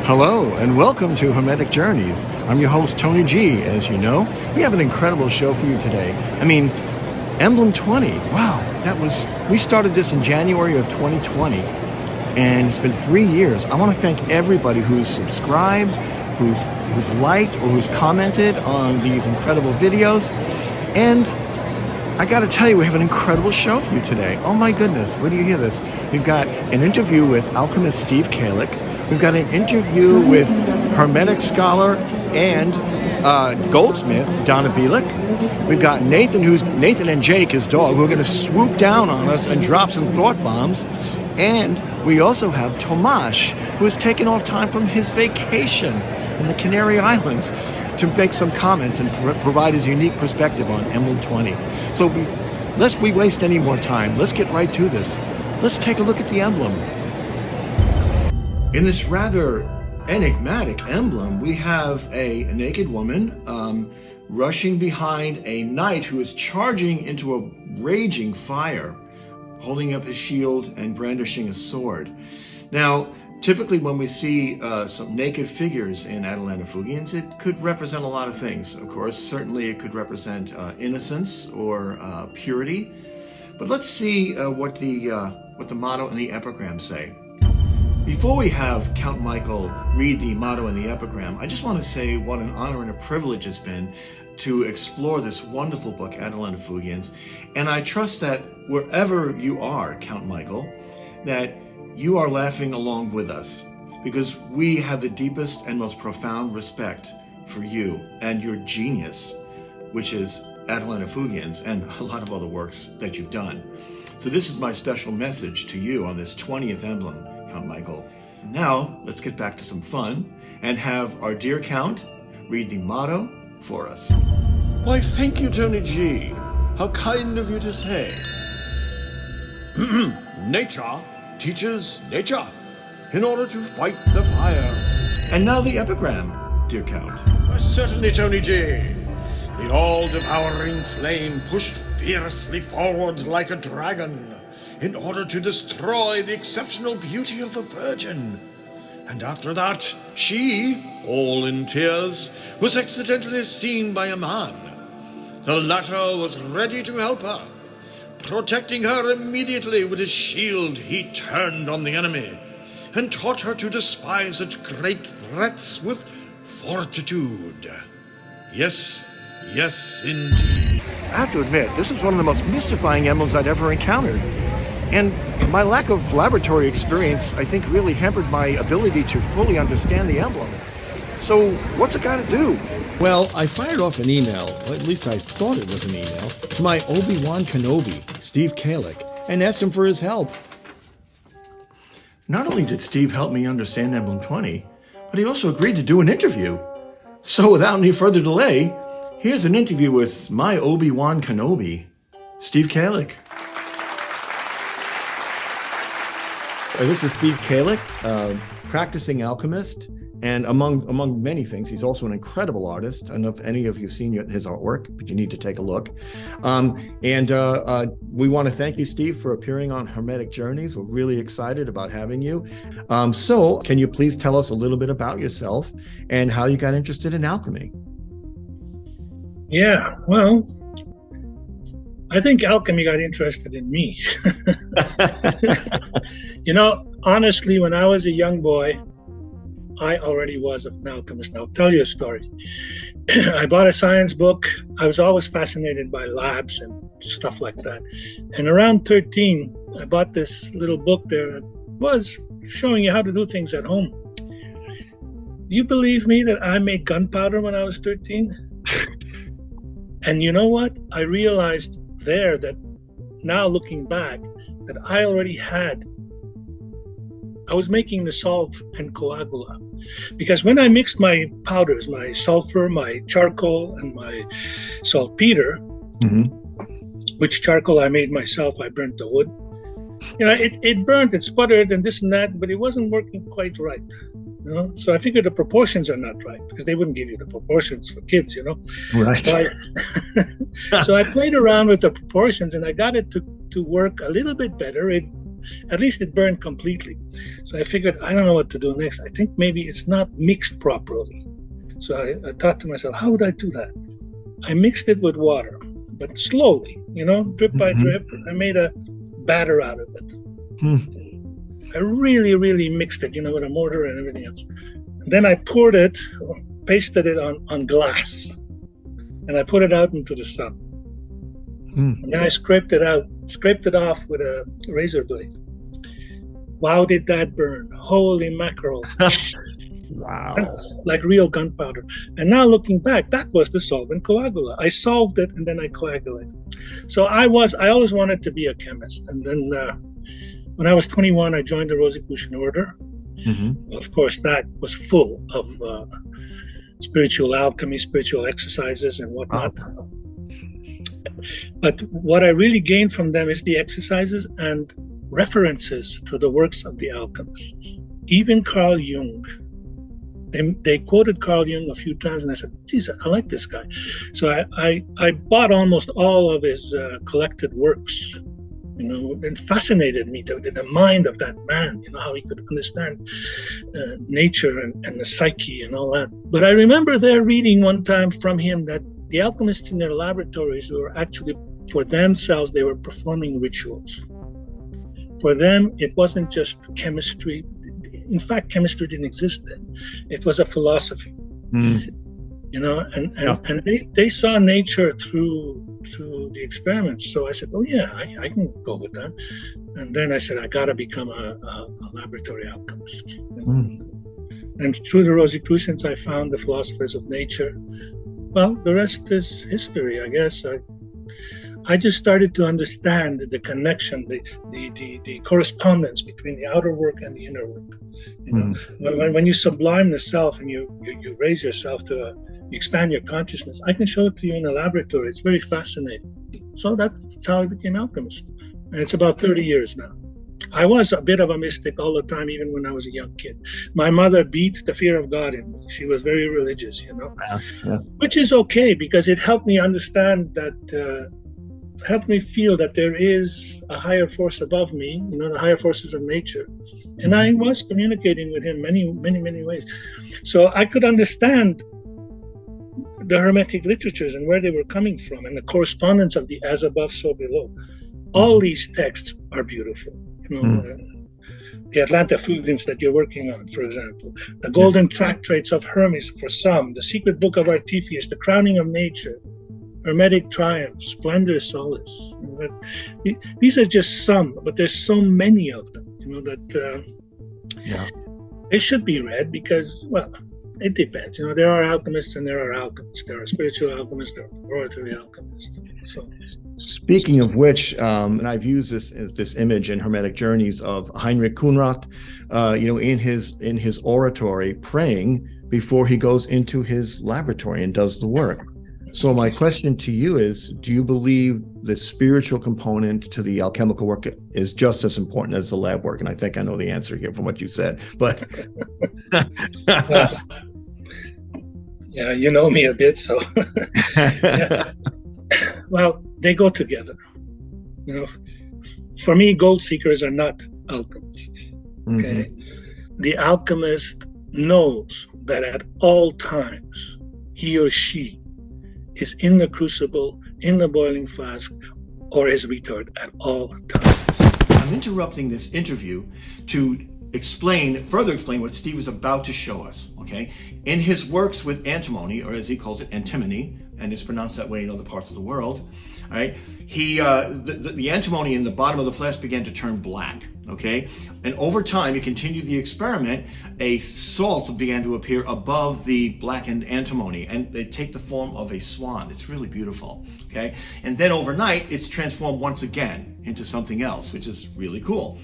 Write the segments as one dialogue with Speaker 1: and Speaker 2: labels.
Speaker 1: Hello and welcome to Hermetic Journeys. I'm your host, Tony G. As you know, we have an incredible show for you today. Emblem 20. Wow, we started this in January of 2020, and it's been 3 years. I want to thank everybody who's subscribed, who's liked, or who's commented on these incredible videos. And I got to tell you, we have an incredible show for you today. Oh my goodness, where do you hear this? We've got an interview with Alchemist Steve Kalec. We've got an interview with Hermetic scholar and Goldsmith, Donna Bilak. We've got Nathan and Jake, his dog, who are going to swoop down on us and drop some thought bombs. And we also have Tamas, who has taken off time from his vacation in the Canary Islands to make some comments and provide his unique perspective on Emblem 20. So lest we waste any more time, let's get right to this. Let's take a look at the emblem. In this rather enigmatic emblem, we have a naked woman rushing behind a knight who is charging into a raging fire, holding up his shield and brandishing a sword. Now, typically when we see some naked figures in Atalanta Fugiens, it could represent a lot of things. Of course, certainly it could represent innocence or purity. But let's see what the motto and the epigram say. Before we have Count Michael read the motto and the epigram, I just want to say what an honor and a privilege it's been to explore this wonderful book, Atalanta Fugiens. And I trust that wherever you are, Count Michael, that you are laughing along with us, because we have the deepest and most profound respect for you and your genius, which is Atalanta Fugiens and a lot of other works that you've done. So this is my special message to you on this 20th emblem, Count Michael. Now, let's get back to some fun and have our dear Count read the motto for us.
Speaker 2: Why, thank you, Tony G. How kind of you to say. Nature teaches nature in order to fight the fire.
Speaker 1: And now the epigram, dear Count.
Speaker 2: Certainly, Tony G. The all-devouring flame pushed fiercely forward like a dragon in order to destroy the exceptional beauty of the Virgin. And after that, she, all in tears, was accidentally seen by a man. The latter was ready to help her. Protecting her immediately with his shield, he turned on the enemy and taught her to despise such great threats with fortitude. Yes, indeed.
Speaker 1: I have to admit, this is one of the most mystifying emblems I'd ever encountered. And my lack of laboratory experience, I think, really hampered my ability to fully understand the emblem. So, what's it got to do?
Speaker 2: Well, I fired off an email, or at least I thought it was an email, to my Obi-Wan Kenobi, Steve Kalec, and asked him for his help.
Speaker 1: Not only did Steve help me understand Emblem 20, but he also agreed to do an interview. So without any further delay, here's an interview with my Obi-Wan Kenobi, Steve Kalec. This is Steve Kalec, practicing alchemist, and among many things, he's also an incredible artist. I don't know if any of you have seen his artwork, but you need to take a look. We want to thank you, Steve, for appearing on Hermetic Journeys. We're really excited about having you. So can you please tell us a little bit about yourself and how you got interested in alchemy?
Speaker 3: Yeah, well, I think alchemy got interested in me. Honestly, when I was a young boy, I already was an alchemist. I'll tell you a story. I bought a science book. I was always fascinated by labs and stuff like that. And around 13, I bought this little book there that was showing you how to do things at home. Do you believe me that I made gunpowder when I was 13? And you know what? I realized there that now looking back, that I was making the salt and coagula. Because when I mixed my powders, my sulfur, my charcoal, and my saltpeter, which charcoal I made myself, I burnt the wood. It burnt, it sputtered, and this and that, but it wasn't working quite right. So I figured the proportions are not right, because they wouldn't give you the proportions for kids,
Speaker 1: Right.
Speaker 3: So I played around with the proportions, and I got it to work a little bit better. It at least it burned completely. So I figured, I don't know what to do next. I think maybe it's not mixed properly. So I thought to myself, how would I do that? I mixed it with water, but slowly, drip by drip. I made a batter out of it. I really, really mixed it, with a mortar and everything else. And then I poured it, pasted it on glass, and I put it out into the sun. And then I scraped it off with a razor blade. Wow, did that burn? Holy mackerel.
Speaker 1: Wow.
Speaker 3: Like real gunpowder. And now looking back, that was the solvent coagula. I solved it and then I coagulated. So I always wanted to be a chemist. And then when I was 21, I joined the Rosicrucian Order. Of course, that was full of spiritual alchemy, spiritual exercises and whatnot. But what I really gained from them is the exercises and references to the works of the alchemists. Even Carl Jung. They quoted Carl Jung a few times, and I said, geez, I like this guy. So I bought almost all of his collected works, and fascinated me, the mind of that man, how he could understand nature and the psyche and all that. But I remember there reading one time from him that the alchemists in their laboratories were actually, for themselves, they were performing rituals. For them, it wasn't just chemistry. In fact, chemistry didn't exist then. It was a philosophy, and they saw nature through the experiments. So I said, oh yeah, I can go with that. And then I said, I got to become a laboratory alchemist. And through the Rosicrucians, I found the philosophers of nature. Well, the rest is history, I guess. I just started to understand the connection, the correspondence between the outer work and the inner work. When you sublime the self and you raise yourself you expand your consciousness, I can show it to you in a laboratory. It's very fascinating. So that's how I became alchemist. And it's about 30 years now. I was a bit of a mystic all the time, even when I was a young kid. My mother beat the fear of God in me. She was very religious, which is okay because it helped me understand that, helped me feel that there is a higher force above me, the higher forces of nature. And I was communicating with him many, many, many ways. So I could understand the Hermetic literatures and where they were coming from and the correspondence of the as above, so below. All these texts are beautiful. The Atalanta Fugiens that you're working on, for example, the Golden Tractates of Hermes for some, the Secret Book of Artephius, the Crowning of Nature, Hermetic Triumph, Splendor Solace. These are just some, but there's so many of them, that they should be read because, well, it depends. There are alchemists and there are alchemists. There are spiritual alchemists, there are laboratory alchemists. So,
Speaker 1: speaking of which, and I've used this image in Hermetic Journeys of Heinrich Kunrat, in his oratory, praying before he goes into his laboratory and does the work. So my question to you is, do you believe the spiritual component to the alchemical work is just as important as the lab work? And I think I know the answer here from what you said, but.
Speaker 3: Yeah, you know me a bit, so. Yeah. Well, they go together. For me, gold seekers are not alchemists. Okay. The alchemist knows that at all times, he or she is in the crucible, in the boiling flask, or is retard at all times.
Speaker 1: I'm interrupting this interview to further explain what Steve is about to show us, okay? In his works with antimony, or as he calls it, antimony, and it's pronounced that way in other parts of the world, all right? He, the antimony in the bottom of the flask began to turn black, okay? And over time, he continued the experiment, a salt began to appear above the blackened antimony, and they take the form of a swan. It's really beautiful, okay? And then overnight, it's transformed once again into something else, which is really cool.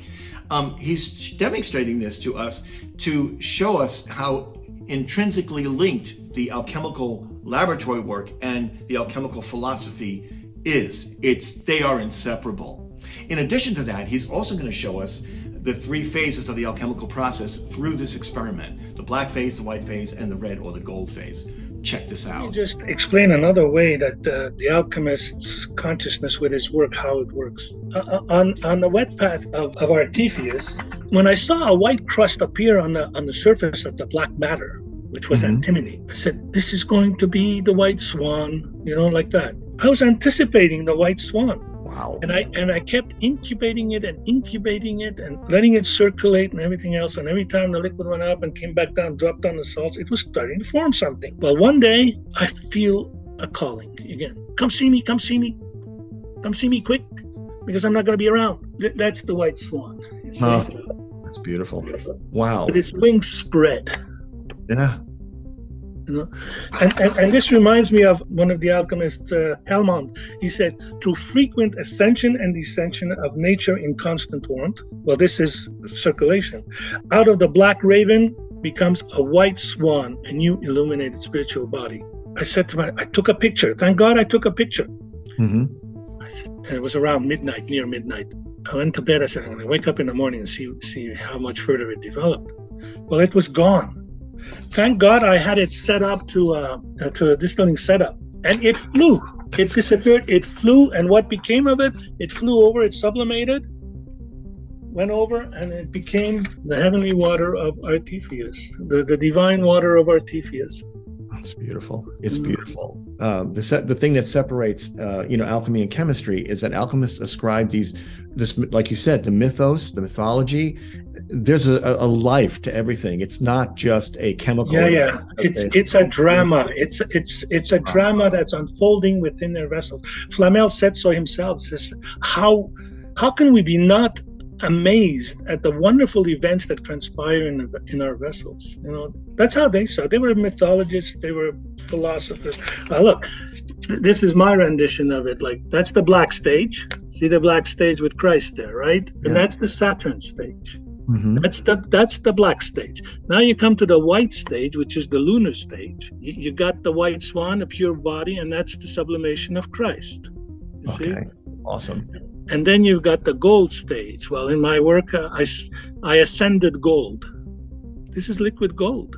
Speaker 1: He's demonstrating this to us to show us how intrinsically linked the alchemical laboratory work and the alchemical philosophy is. They are inseparable. In addition to that, he's also going to show us the three phases of the alchemical process through this experiment: the black phase, the white phase, and the red or the gold phase. check this
Speaker 3: Let me
Speaker 1: out.
Speaker 3: just explain another way that the alchemist's consciousness with his work, how it works. On the wet path of Artephius, when I saw a white crust appear on the surface of the black matter, which was antimony, I said, this is going to be the white swan, like that. I was anticipating the white swan.
Speaker 1: Wow.
Speaker 3: And I kept incubating it and letting it circulate and everything else. And every time the liquid went up and came back down, dropped on the salts, it was starting to form something. Well, one day I feel a calling again. Come see me quick, because I'm not going to be around. That's the white swan.
Speaker 1: Oh, that's beautiful. Wow.
Speaker 3: But its wings spread.
Speaker 1: Yeah.
Speaker 3: And this reminds me of one of the alchemists, Helmont. He said, through frequent ascension and descension of nature in constant warmth, well, this is circulation, out of the black raven becomes a white swan, a new illuminated spiritual body. I said to I took a picture. Thank God I took a picture. And it was around midnight, near midnight. I went to bed. I said, I'm going to wake up in the morning and see how much further it developed. Well, it was gone. Thank God I had it set up to a distilling setup, and it flew. It disappeared. It flew, and what became of it? It flew over. It sublimated, went over, and it became the heavenly water of Artephius, the divine water of Artephius.
Speaker 1: It's beautiful. It's beautiful. The thing that separates, alchemy and chemistry is that alchemists ascribe this, like you said, the mythos, the mythology. There's a life to everything. It's not just a chemical.
Speaker 3: Yeah. It's a drama. It's a drama that's unfolding within their vessels. Flamel said so himself. Says, how can we be not amazed at the wonderful events that transpire in our vessels? That's how they saw. They were mythologists. They were philosophers. Look, this is my rendition of it. Like, that's the black stage. See the black stage with Christ there, right? Yeah. And that's the Saturn stage. That's the black stage. Now you come to the white stage, which is the lunar stage. You got the white swan, a pure body, and that's the sublimation of Christ. You see?
Speaker 1: Awesome.
Speaker 3: And then you've got the gold stage. Well, in my work, I ascended gold. This is liquid gold,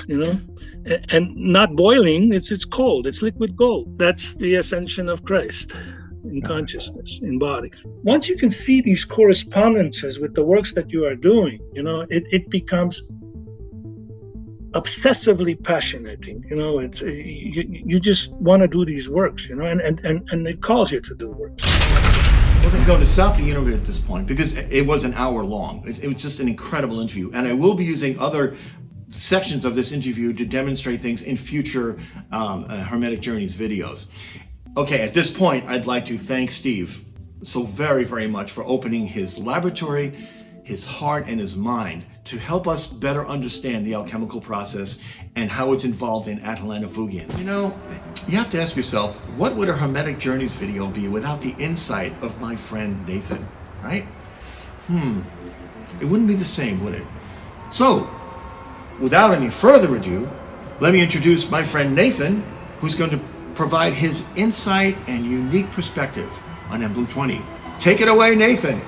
Speaker 3: and not boiling. It's cold. It's liquid gold. That's the ascension of Christ in consciousness, in body. Once you can see these correspondences with the works that you are doing, it becomes obsessively passionate. You just want to do these works, and it calls you to do works.
Speaker 1: We're going to go to stop the interview at this point because it was an hour long. It was just an incredible interview. And I will be using other sections of this interview to demonstrate things in future Hermetic Journeys videos. Okay, at this point, I'd like to thank Steve so very, very much for opening his laboratory, his heart, and his mind to help us better understand the alchemical process and how it's involved in Atalanta Fugiens. You have to ask yourself, what would a Hermetic Journeys video be without the insight of my friend Nathan, right? It wouldn't be the same, would it? So, without any further ado, let me introduce my friend Nathan, who's going to provide his insight and unique perspective on Emblem 20. Take it away, Nathan.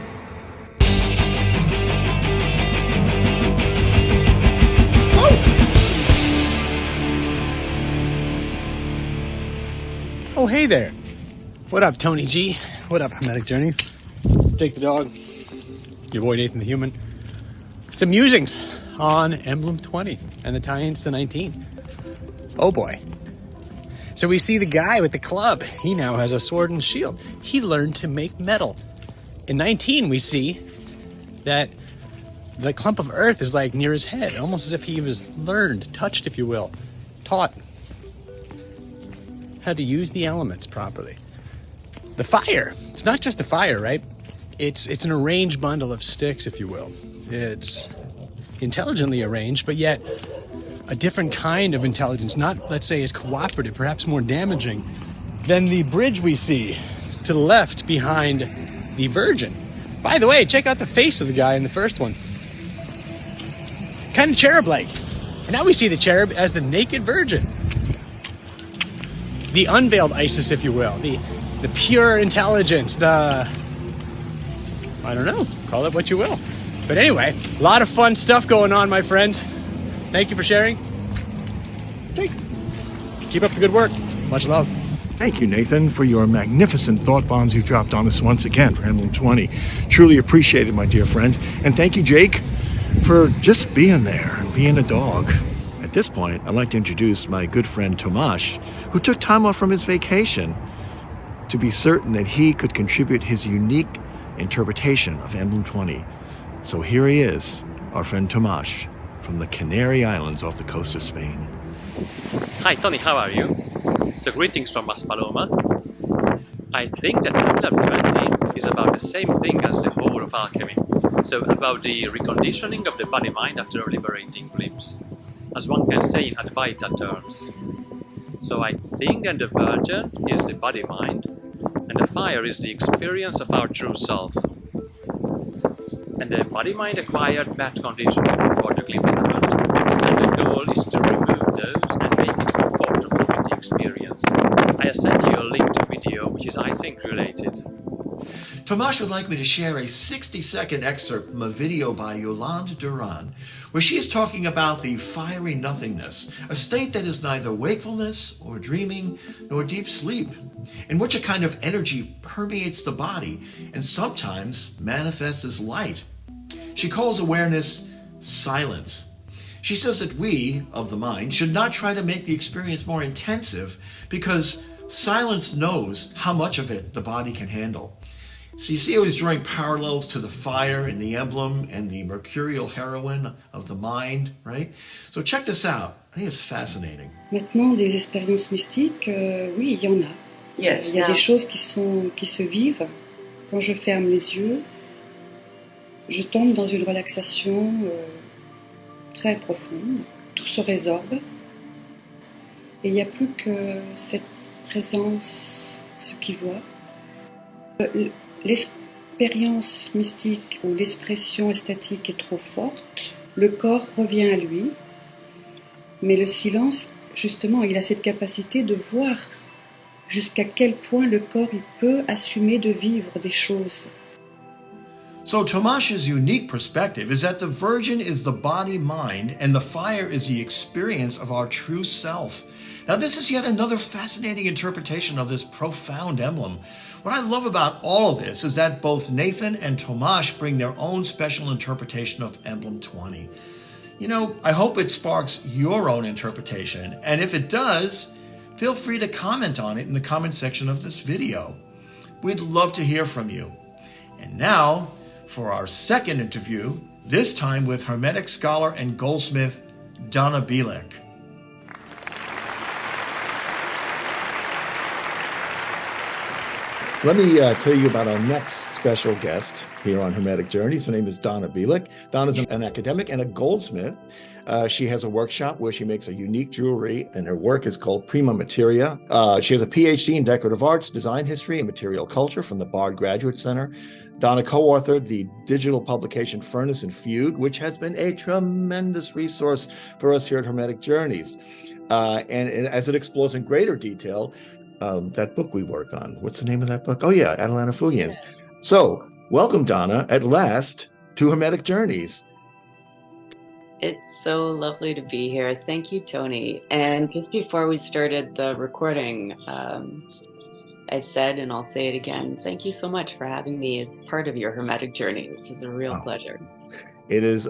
Speaker 4: Oh, hey there. What up, Tony G? What up, Hermetic Journeys? Jake the dog. Your boy Nathan the human. Some musings on Emblem 20 and the tie-ins to 19. Oh boy. So we see the guy with the club. He now has a sword and shield. He learned to make metal. In 19, we see that the clump of earth is like near his head, almost as if he was learned, touched, if you will, taught how to use the elements properly. The fire, it's not just a fire, right? It's an arranged bundle of sticks, if you will. It's intelligently arranged, but yet a different kind of intelligence, not, let's say, as cooperative, perhaps more damaging than the bridge we see to the left behind the Virgin. By the way, check out the face of the guy in the first one. Kind of cherub-like. And now we see the cherub as the naked Virgin. The unveiled Isis, if you will, the pure intelligence, I don't know, call it what you will. But anyway, a lot of fun stuff going on, my friends. Thank you for sharing. Jake. Keep up the good work. Much love.
Speaker 1: Thank you, Nathan, for your magnificent thought bombs you dropped on us once again for Emblem 20. Truly appreciated, my dear friend. And thank you, Jake, for just being there and being a dog. At this point, I'd like to introduce my good friend Tamas, who took time off from his vacation to be certain that he could contribute his unique interpretation of Emblem 20. So here he is, our friend Tamas, from the Canary Islands off the coast of Spain.
Speaker 5: Hi Tony, how are you? So greetings from Las Palomas. I think that Emblem 20 is about the same thing as the whole of alchemy. So about the reconditioning of the body-mind after a liberating glimpse, as one can say in Advaita terms. So I think that the virgin is the body-mind, and the fire is the experience of our true self. And the body-mind acquired bad conditioning before the glimpse happened, and the goal is to remove those and make it comfortable with the experience. I have sent you a link to video which is, I think, related.
Speaker 1: Tamas would like me to share a 60-second excerpt from a video by Yolande Duran, where she is talking about the fiery nothingness, a state that is neither wakefulness or dreaming nor deep sleep, in which a kind of energy permeates the body and sometimes manifests as light. She calls awareness silence. She says that we, of the mind, should not try to make the experience more intensive because silence knows how much of it the body can handle. So you see, I was drawing parallels to the fire in the emblem and the mercurial heroine of the mind, right? So check this out. I think it's fascinating.
Speaker 6: Maintenant, des expériences mystiques, oui, il y en a.
Speaker 7: Yes,
Speaker 6: Il y a des choses qui se vivent. Quand je ferme les yeux, je tombe dans une relaxation très profonde. Tout se résorbe. Et il n'y a plus que cette présence, ce qui voit. L'expérience mystique ou l'expression esthétique est trop forte, le corps revient à lui, mais le silence, justement, il a cette capacité de voir jusqu'à quel point le corps il peut assumer de vivre des choses.
Speaker 1: So Tamas's unique perspective is that the virgin is the body-mind and the fire is the experience of our true self. Now this is yet another fascinating interpretation of this profound emblem. What I love about all of this is that both Nathan and Tamas bring their own special interpretation of Emblem 20. You know, I hope it sparks your own interpretation, and if it does, feel free to comment on it in the comment section of this video. We'd love to hear from you. And now, for our second interview, this time with Hermetic scholar and Goldsmith, Donna Bilak. Let me tell you about our next special guest here on Hermetic Journeys. Her name is Donna Bilak. Donna's an academic and a goldsmith. She has a workshop where she makes a unique jewelry, and her work is called Prima Materia. She has a PhD in decorative arts, design history, and material culture from the Bard Graduate Center. Donna co-authored the digital publication Furnace and Fugue, which has been a tremendous resource for us here at Hermetic Journeys. And as it explores in greater detail, that book we work on. What's the name of that book? Oh, yeah, Atalanta Fugiens. So, welcome, Donna, at last to Hermetic Journeys.
Speaker 7: It's so lovely to be here. Thank you, Tony. And just before we started the recording, I said, and I'll say it again, thank you so much for having me as part of your Hermetic journey. This is a real pleasure.
Speaker 1: It is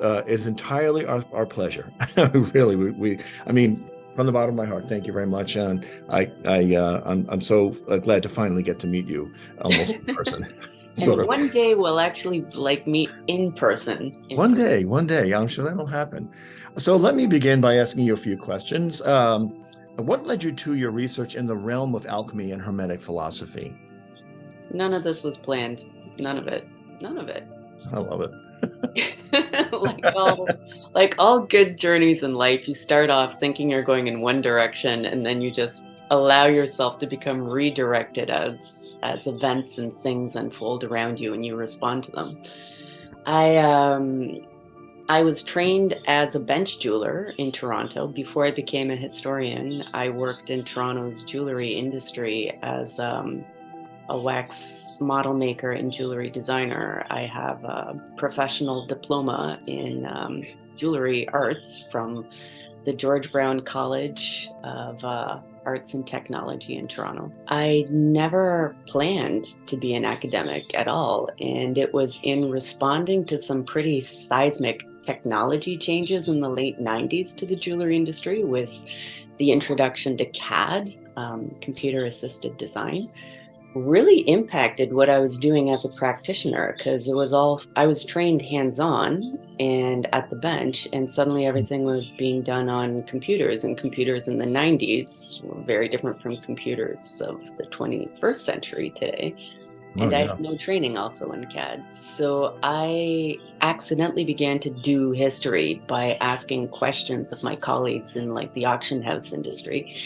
Speaker 1: entirely our pleasure. Really, I mean, from the bottom of my heart, thank you very much, and I'm so glad to finally get to meet you almost in person.
Speaker 7: And one day we'll actually meet in person.
Speaker 1: One day, I'm sure that'll happen. So let me begin by asking you a few questions. What led you to your research in the realm of alchemy and Hermetic philosophy?
Speaker 7: None of this was planned. None of it.
Speaker 1: I love it.
Speaker 7: like all good journeys in life, you start off thinking you're going in one direction, and then you just allow yourself to become redirected as events and things unfold around you and you respond to them. I was trained as a bench jeweler in Toronto. Before I became a historian, I worked in Toronto's jewelry industry as a wax model maker and jewelry designer. I have a professional diploma in jewelry arts from the George Brown College of Arts and Technology in Toronto. I never planned to be an academic at all, and it was in responding to some pretty seismic technology changes in the late 90s to the jewelry industry with the introduction to CAD, computer-assisted design, really impacted what I was doing as a practitioner, because I was trained hands-on and at the bench, and suddenly everything was being done on computers, and computers in the 90s were very different from computers of the 21st century today. And I had no training also in CAD. So I accidentally began to do history by asking questions of my colleagues in like the auction house industry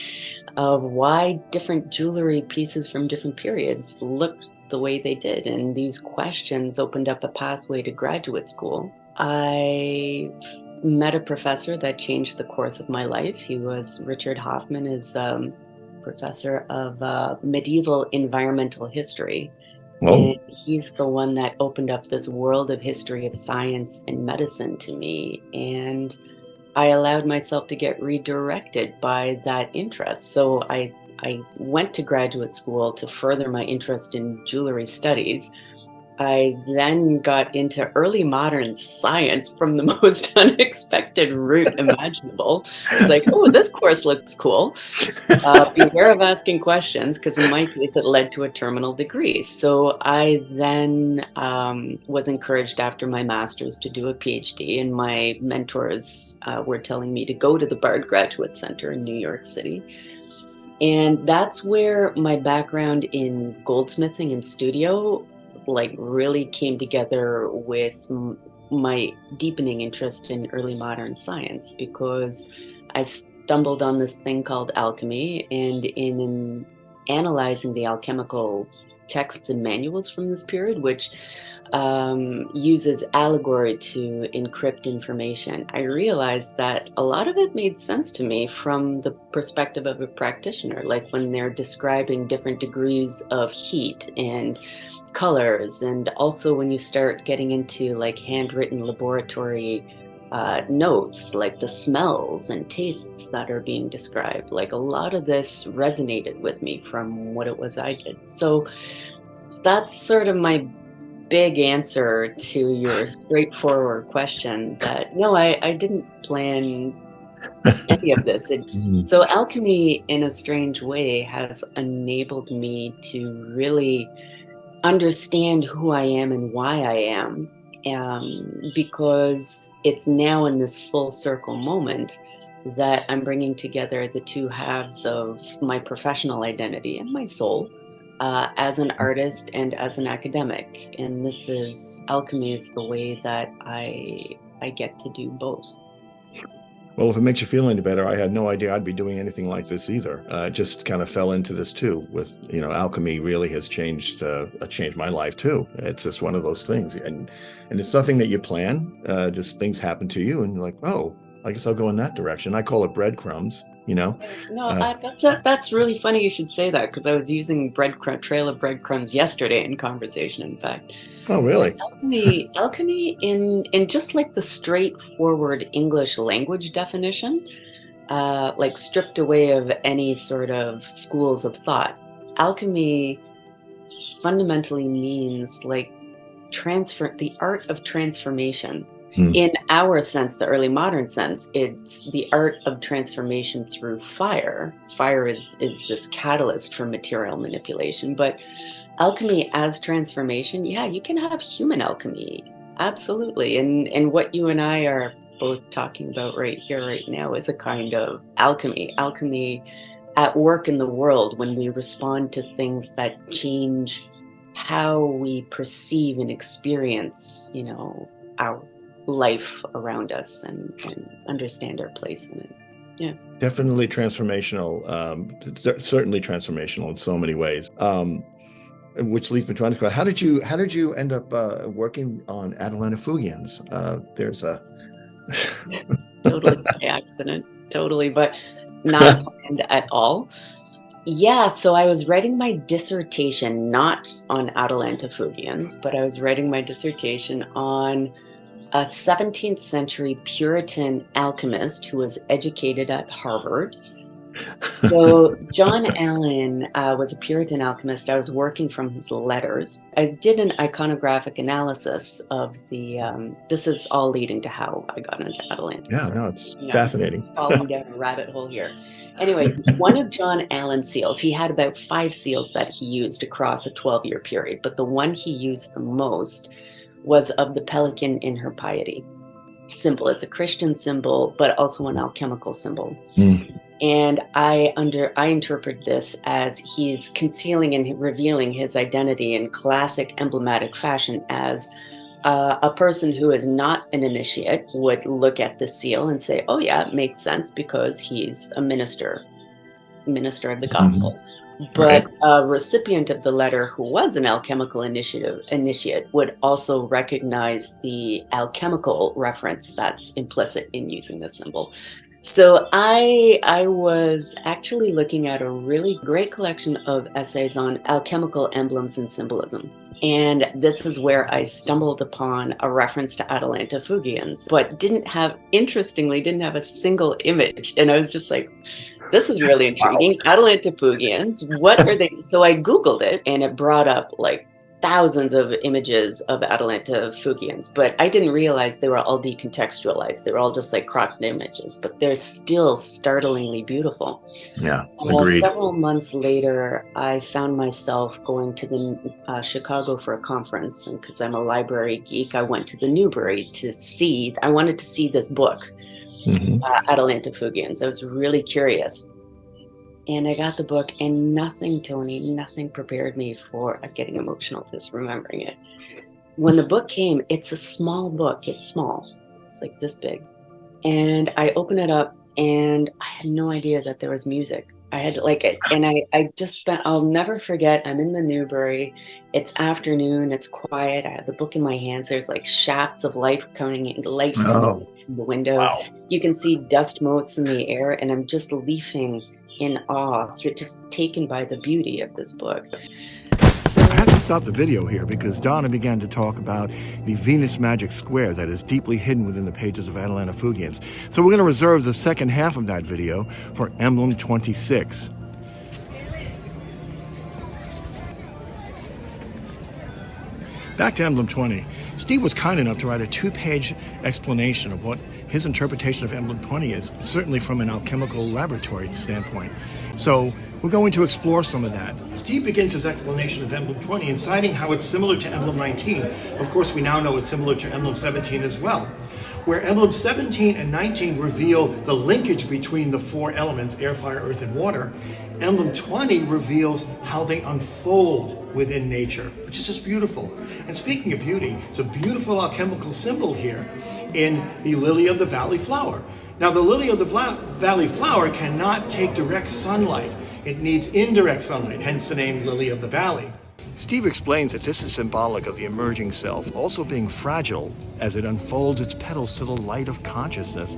Speaker 7: of why different jewelry pieces from different periods looked the way they did. And these questions opened up a pathway to graduate school. I met a professor that changed the course of my life. He was Richard Hoffman, is professor of medieval environmental history. And he's the one that opened up this world of history of science and medicine to me. And I allowed myself to get redirected by that interest. So I went to graduate school to further my interest in jewelry studies. I then got into early modern science from the most unexpected route imaginable. It's like, oh, this course looks cool. Beware of asking questions, because in my case, it led to a terminal degree. So I then was encouraged after my master's to do a PhD, and my mentors were telling me to go to the Bard Graduate Center in New York City. And that's where my background in goldsmithing and studio like really came together with my deepening interest in early modern science, because I stumbled on this thing called alchemy, and in analyzing the alchemical texts and manuals from this period, which uses allegory to encrypt information, I realized that a lot of it made sense to me from the perspective of a practitioner, like when they're describing different degrees of heat and colors, and also when you start getting into like handwritten laboratory notes, like the smells and tastes that are being described. Like a lot of this resonated with me from what it was I did. So that's sort of my big answer to your straightforward question, that no, I didn't plan any of this. So alchemy, in a strange way, has enabled me to really understand who I am and why I am, because it's now in this full circle moment that I'm bringing together the two halves of my professional identity and my soul, as an artist and as an academic. And this is, alchemy is the way that I get to do both.
Speaker 1: Well, if it makes you feel any better, I had no idea I'd be doing anything like this either. Just kind of fell into this too. With alchemy really has changed my life too. It's just one of those things, and it's nothing that you plan. Just things happen to you, and you're like, oh, I guess I'll go in that direction. I call it breadcrumbs. No,
Speaker 7: that's really funny you should say that, because I was using trail of breadcrumbs yesterday in conversation, in fact.
Speaker 1: Oh, really?
Speaker 7: Alchemy in just like the straightforward English language definition, like stripped away of any sort of schools of thought. Alchemy fundamentally means like the art of transformation. In our sense, the early modern sense, it's the art of transformation through fire. Fire is this catalyst for material manipulation, but alchemy as transformation, yeah, you can have human alchemy, absolutely. And what you and I are both talking about right here, right now, is a kind of alchemy at work in the world, when we respond to things that change how we perceive and experience, our life around us and understand our place in it. Yeah,
Speaker 1: definitely transformational. Certainly transformational in so many ways. Which leads me to ask, how did you end up working on Atalanta Fugiens? There's a
Speaker 7: totally by accident, totally, but not planned at all. Yeah, so I was writing my dissertation not on Atalanta Fugiens, but I was writing my dissertation on a 17th century Puritan alchemist who was educated at Harvard, So John Allen was a Puritan alchemist. I was working from his letters. I did an iconographic analysis of the. This is all leading to how I got into Atalanta.
Speaker 1: Yeah, no, it's fascinating.
Speaker 7: Falling down a rabbit hole here. Anyway, one of John Allen's seals, he had about 5 seals that he used across a 12-year period, but the one he used the most was of the pelican in her piety symbol. It's a Christian symbol, but also an alchemical symbol. And I interpret this as he's concealing and revealing his identity in classic emblematic fashion, as a person who is not an initiate would look at the seal and say, oh yeah, it makes sense because he's a minister of the gospel. But a recipient of the letter who was an alchemical initiate would also recognize the alchemical reference that's implicit in using this symbol. So I was actually looking at a really great collection of essays on alchemical emblems and symbolism. And this is where I stumbled upon a reference to Atalanta Fugiens, but interestingly didn't have a single image. And I was just like, this is really intriguing. Wow. Atalanta Fugiens, what are they? So I Googled it and it brought up like thousands of images of Atalanta Fugiens, but I didn't realize they were all decontextualized. They were all just like cropped images, but they're still startlingly beautiful.
Speaker 1: Yeah, agreed.
Speaker 7: Several months later, I found myself going to the Chicago for a conference, and because I'm a library geek, I went to the Newbury I wanted to see this book, Atalanta Fugiens. I was really curious. And I got the book, and nothing prepared me for getting emotional just remembering it. When the book came, it's a small book. It's small. It's like this big. And I open it up, and I had no idea that there was music. I had and I just spent, I'll never forget, I'm in the Newbury. It's afternoon, it's quiet. I have the book in my hands. There's like shafts of light coming in, from the windows. Wow. You can see dust motes in the air, and I'm just leafing in awe, just taken by the beauty of this book. So
Speaker 1: I have to stop the video here because Donna began to talk about the Venus magic square that is deeply hidden within the pages of Atalanta Fugiens. So we're going to reserve the second half of that video for Emblem 26. Back to Emblem 20. Steve was kind enough to write a 2-page explanation of what his interpretation of Emblem 20 is, certainly from an alchemical laboratory standpoint. So we're going to explore some of that. Steve begins his explanation of Emblem 20 in citing how it's similar to Emblem 19. Of course, we now know it's similar to Emblem 17 as well, where Emblem 17 and 19 reveal the linkage between the 4 elements, air, fire, earth, and water. Emblem 20 reveals how they unfold within nature, which is just beautiful. And speaking of beauty, it's a beautiful alchemical symbol here in the lily of the valley flower. Now, the lily of the valley flower cannot take direct sunlight. It needs indirect sunlight, hence the name lily of the valley. Steve explains that this is symbolic of the emerging self, also being fragile as it unfolds its petals to the light of consciousness.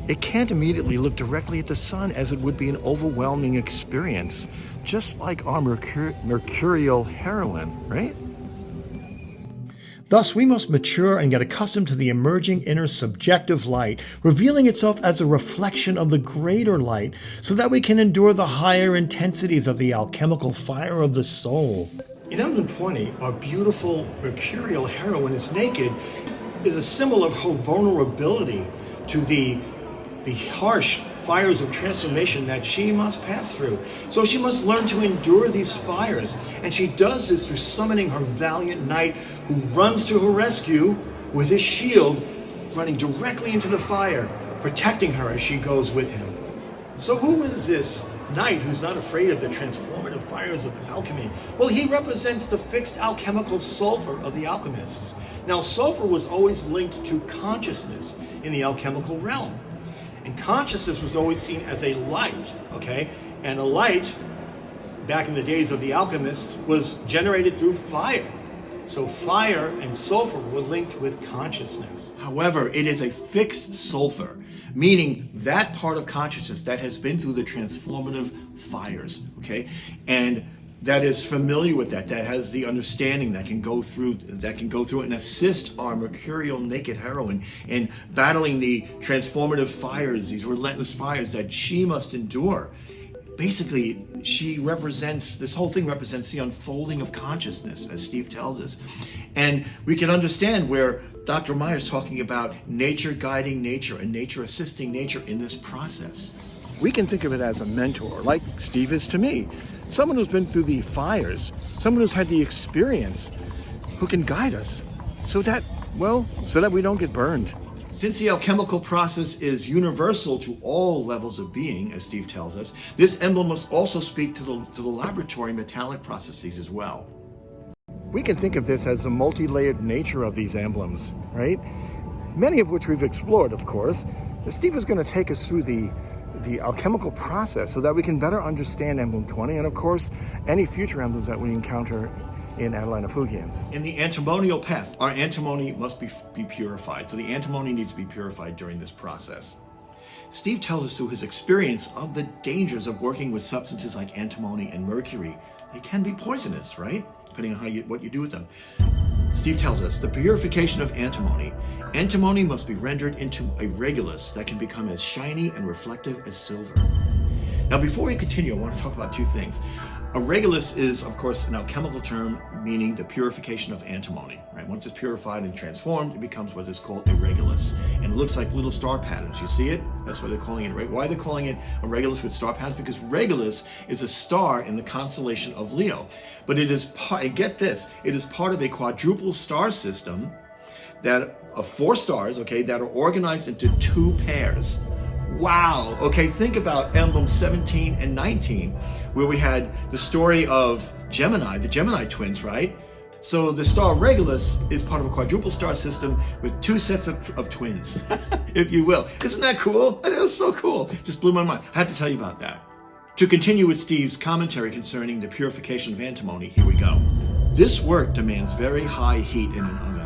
Speaker 1: It can't immediately look directly at the sun, as it would be an overwhelming experience, just like our mercurial heroine, right? Thus, we must mature and get accustomed to the emerging inner subjective light, revealing itself as a reflection of the greater light, so that we can endure the higher intensities of the alchemical fire of the soul. In Emblem 20, our beautiful mercurial heroine is naked, is a symbol of her vulnerability to the harsh fires of transformation that she must pass through. So she must learn to endure these fires, and she does this through summoning her valiant knight, who runs to her rescue with his shield, running directly into the fire, protecting her as she goes with him. So who is this knight who's not afraid of the transformative fires of alchemy? Well, he represents the fixed alchemical sulfur of the alchemists. Now, sulfur was always linked to consciousness in the alchemical realm. And consciousness was always seen as a light, okay? And a light, back in the days of the alchemists, was generated through fire. So fire and sulfur were linked with consciousness. However, it is a fixed sulfur, meaning that part of consciousness that has been through the transformative fires, okay? And that is familiar with that has the understanding, that can go through and assist our mercurial naked heroine in battling the transformative fires, these relentless fires that she must endure. Basically, this whole thing represents the unfolding of consciousness, as Steve tells us. And we can understand where Dr. Meyer's talking about nature guiding nature and nature assisting nature in this process. We can think of it as a mentor, like Steve is to me. Someone who's been through the fires, someone who's had the experience, who can guide us so that we don't get burned. Since the alchemical process is universal to all levels of being, as Steve tells us, this emblem must also speak to the laboratory metallic processes as well. We can think of this as the multi-layered nature of these emblems, right? Many of which we've explored, of course. Steve is going to take us through the alchemical process so that we can better understand Emblem 20 and, of course, any future emblems that we encounter in Atalanta Fugiens. In the antimonial path, our antimony must be purified. So the antimony needs to be purified during this process. Steve tells us through his experience of the dangers of working with substances like antimony and mercury. They can be poisonous, right? Depending on what you do with them. Steve tells us the purification of antimony must be rendered into a regulus that can become as shiny and reflective as silver. Now, before we continue, I want to talk about two things. A regulus is, of course, an alchemical term meaning the purification of antimony. Right? Once it's purified and transformed, it becomes what is called a regulus. And it looks like little star patterns. You see it? That's why they're calling it. Why are they calling it a regulus with star patterns? Because Regulus is a star in the constellation of Leo. But it is get this, it is part of a quadruple star system of 4 stars, that are organized into 2 pairs. Wow. Okay, think about Emblem 17 and 19, where we had the story of Gemini, the Gemini twins, right? So the star Regulus is part of a quadruple star system with 2 sets of twins, if you will. Isn't that cool? That was so cool. Just blew my mind. I had to tell you about that. To continue with Steve's commentary concerning the purification of antimony, here we go. This work demands very high heat in an oven.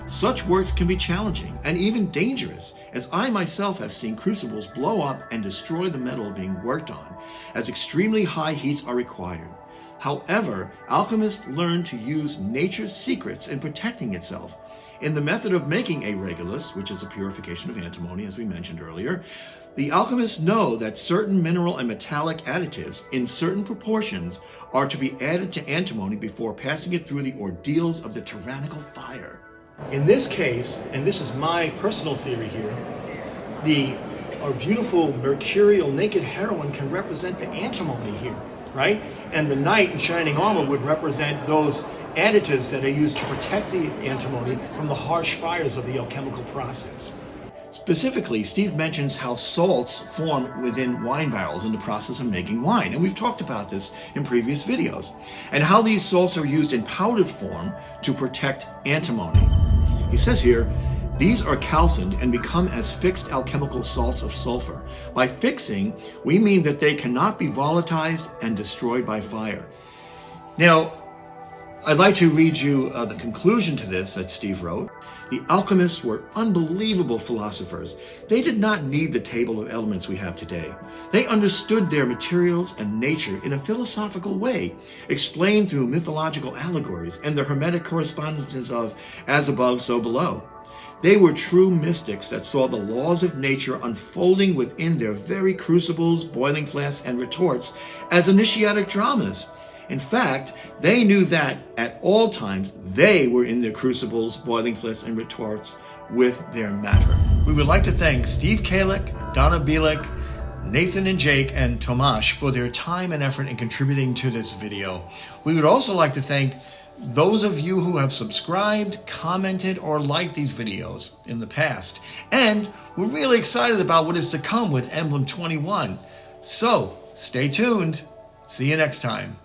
Speaker 1: Such works can be challenging and even dangerous, as I myself have seen crucibles blow up and destroy the metal being worked on, as extremely high heats are required. However, alchemists learn to use nature's secrets in protecting itself. In the method of making a regulus, which is a purification of antimony, as we mentioned earlier, the alchemists know that certain mineral and metallic additives in certain proportions are to be added to antimony before passing it through the ordeals of the tyrannical fire. In this case, and this is my personal theory here, our beautiful mercurial naked heroine can represent the antimony here, right? And the knight in shining armor would represent those additives that are used to protect the antimony from the harsh fires of the alchemical process. Specifically, Steve mentions how salts form within wine barrels in the process of making wine, and we've talked about this in previous videos, and how these salts are used in powdered form to protect antimony. He says here, these are calcined and become as fixed alchemical salts of sulfur. By fixing, we mean that they cannot be volatilized and destroyed by fire. Now, I'd like to read you the conclusion to this that Steve wrote. The alchemists were unbelievable philosophers. They did not need the table of elements we have today. They understood their materials and nature in a philosophical way, explained through mythological allegories and the Hermetic correspondences of as above, so below. They were true mystics that saw the laws of nature unfolding within their very crucibles, boiling flasks, and retorts as initiatic dramas. In fact, they knew that at all times they were in their crucibles, boiling flasks, and retorts with their matter. We would like to thank Steve Kalec, Donna Bilak, Nathan and Jake, and Tamas for their time and effort in contributing to this video. We would also like to thank those of you who have subscribed, commented, or liked these videos in the past. And we're really excited about what is to come with Emblem 21. So, stay tuned. See you next time.